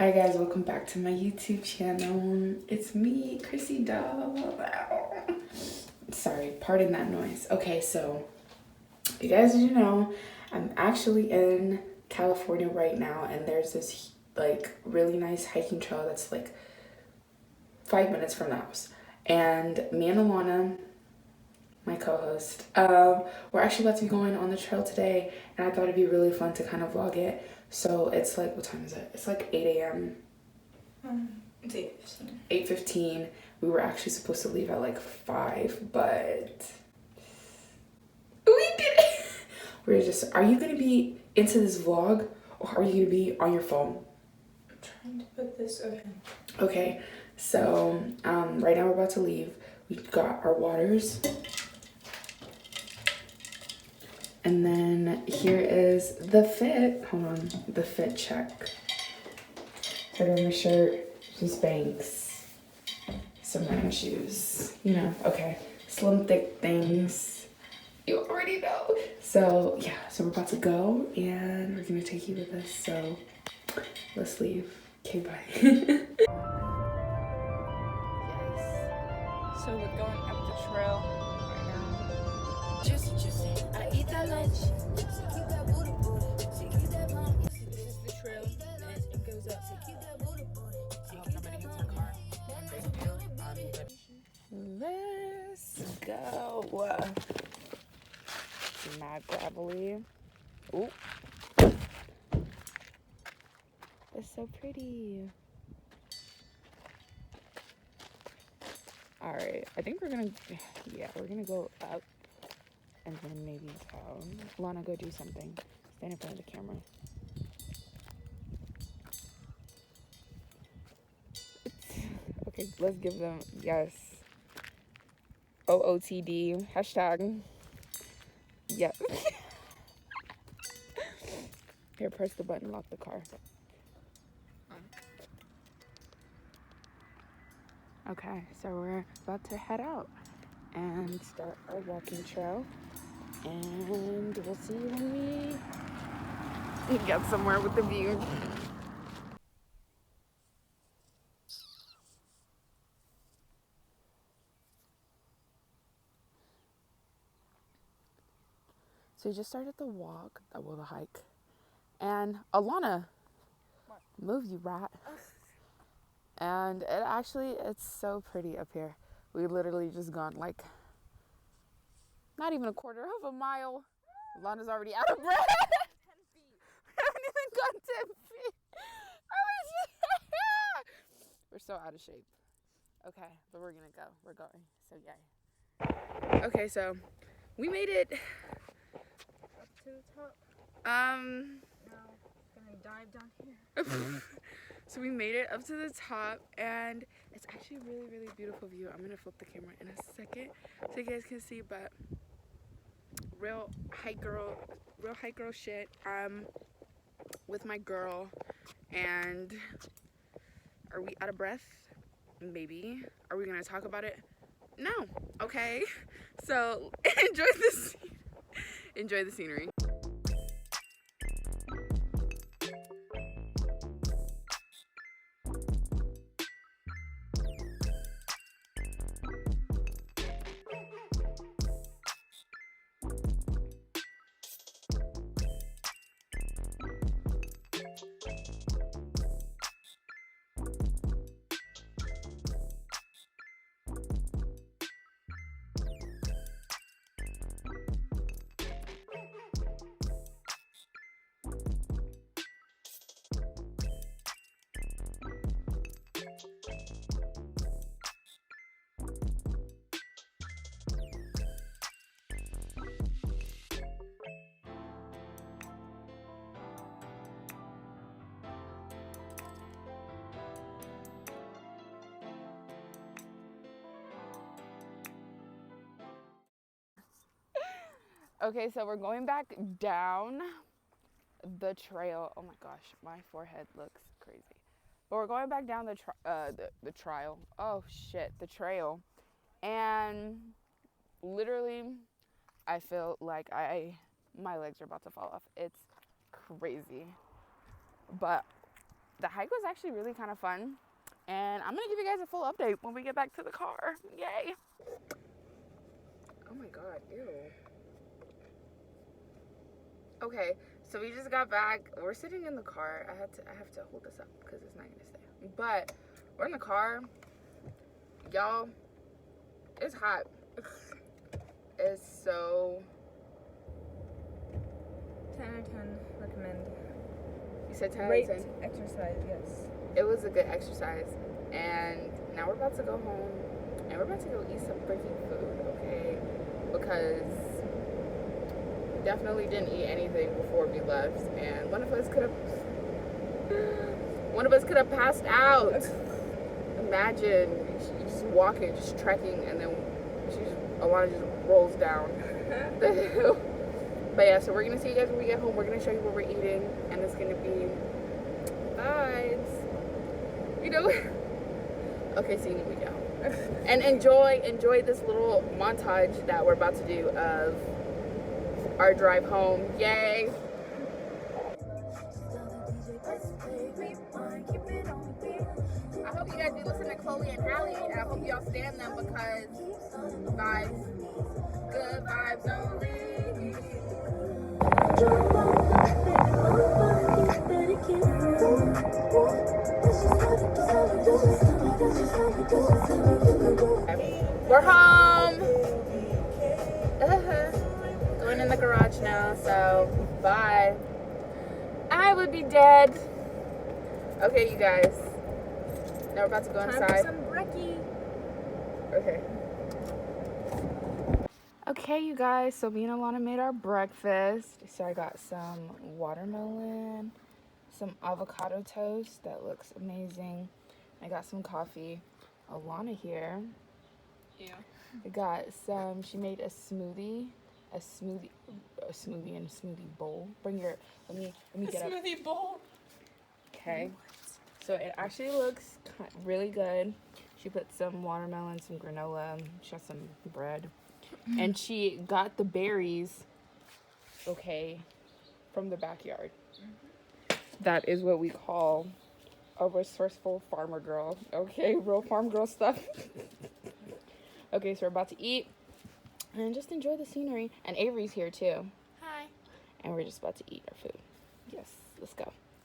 Hi guys, welcome back to my YouTube channel. It's me, Chrissy Doll. Sorry, pardon that noise. Okay, so you guys, as you know, I'm actually in California right now, and there's this like really nice hiking trail that's like 5 minutes from the house. And me and Alana, my co-host, we're actually about to be going on the trail today, and I thought it'd be really fun to kind of vlog it. So it's like, what time is it? It's like 8 a.m. It's 8:15. 8:15. We were actually supposed to leave at like 5, but we didn't. We're just, are you going to be into this vlog, or are you going to be on your phone? I'm trying to put this open. Okay, so right now we're about to leave. We got our waters. And then here is the fit. Hold on, the fit check. Put on my shirt, some Spanx, some running shoes. You know, okay. Slim, thick things. You already know. So, yeah, so we're about to go, and we're gonna take you with us. So, let's leave. Okay, bye. Yes. So we're going up the trail right now. Juicy, I eat that lunch. This is the trail, and it goes up. I hope nobody hits our car. Let's go. It's mad gravelly. Ooh. It's so pretty. All right, I think we're gonna go up and then maybe down. Lana, go do something. Stand in front of the camera. Okay, let's give them, yes. OOTD, hashtag. Yep. Here, press the button, lock the car. Okay, so we're about to head out and start our walking trail. And we'll see you when we get somewhere with the view. So we just started the walk, the hike. And Alana, What? move, you rat. And it's so pretty up here. We literally just gone like not even a quarter of a mile. Alana's already out of breath. 10 feet. We haven't even gone 10 feet. We're so out of shape. Okay, but we're gonna go. We're going. So yay. Okay, so we made it. Up to the top. Now, gonna dive down here. So we made it up to the top, and it's actually a really, really beautiful view. I'm gonna flip the camera in a second so you guys can see, but real hike girl shit. With my girl, and are we out of breath? Maybe. Are we gonna talk about it? No. Okay. So enjoy the scenery. Okay, so we're going back down the trail. Oh my gosh, my forehead looks crazy. But we're going back down the trail. Oh shit, the trail. And literally, I feel like my legs are about to fall off. It's crazy. But the hike was actually really kind of fun. And I'm going to give you guys a full update when we get back to the car. Yay. Oh my God, ew. Okay, so we just got back. We're sitting in the car. I have to hold this up because it's not going to stay. But we're in the car. Y'all, it's hot. It's so... 10 out of 10, recommend. You said 10 Great out of 10? exercise, yes. It was a good exercise. And now we're about to go home. And we're about to go eat some freaking food, okay? Because we definitely didn't eat anything before we left. And one of us could have passed out. Imagine you just walking, just trekking, and then Alana just rolls down the hill. But yeah, so we're gonna see you guys when we get home. We're gonna show you what we're eating, and it's gonna be vibes. You know. Okay, see, here we go. And enjoy this little montage that we're about to do of our drive home. Yay! I hope you guys do listen to Chloe and Hallie, and I hope y'all stand them because vibes, good vibes only. We're home. Going in the garage now, so bye. I would be dead. Okay, you guys. Now we're about to go inside. Time for some brekkie. Okay. Okay, you guys. So me and Alana made our breakfast. So I got some watermelon, some avocado toast that looks amazing. I got some coffee. Alana here. Yeah. I got some. She made a smoothie in a smoothie bowl. Let me get up. Smoothie bowl. Okay. So it actually looks really good. She put some watermelon, some granola, she got some bread. And she got the berries, okay, from the backyard. That is what we call a resourceful farmer girl. Okay, real farm girl stuff. Okay, so we're about to eat and just enjoy the scenery. And Avery's here too. Hi. And we're just about to eat our food. Yes, let's go.